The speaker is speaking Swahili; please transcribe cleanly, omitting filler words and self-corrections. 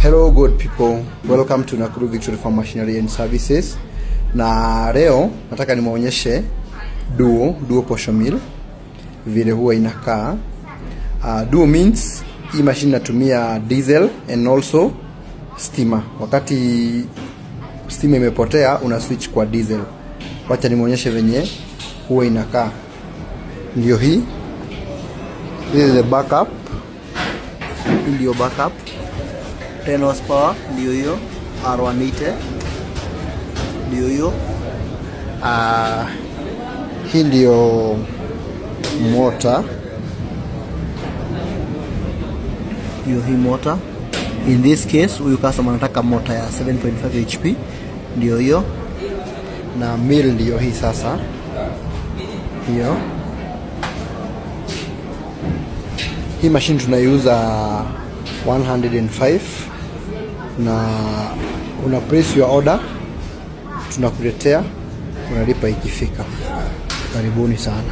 Hello good people, welcome to Nakuru Victory Farm Machinery and Services. Na leo nataka niwaonyeshe Duo posho mill vile huwa inakaa. Duo means hii machine inatumia diesel and also steamer. Wakati steamer imepotea una switch kwa diesel. Wacha nimuonyeshe venye huwa inakaa. Ndio hii. This is the backup. Ndio backup. 10 horsepower ndio hiyo, R180 ndio hiyo. Hii ndio motor, ndio hii motor. In this case huyu customer anataka motor ya 7.5 HP, ndio hiyo. Na mill ndio hii sasa, hiyo. Hii machine tunaiuza 105 na una place your order, tunakuletea, unalipa ikifika. Karibuni sana.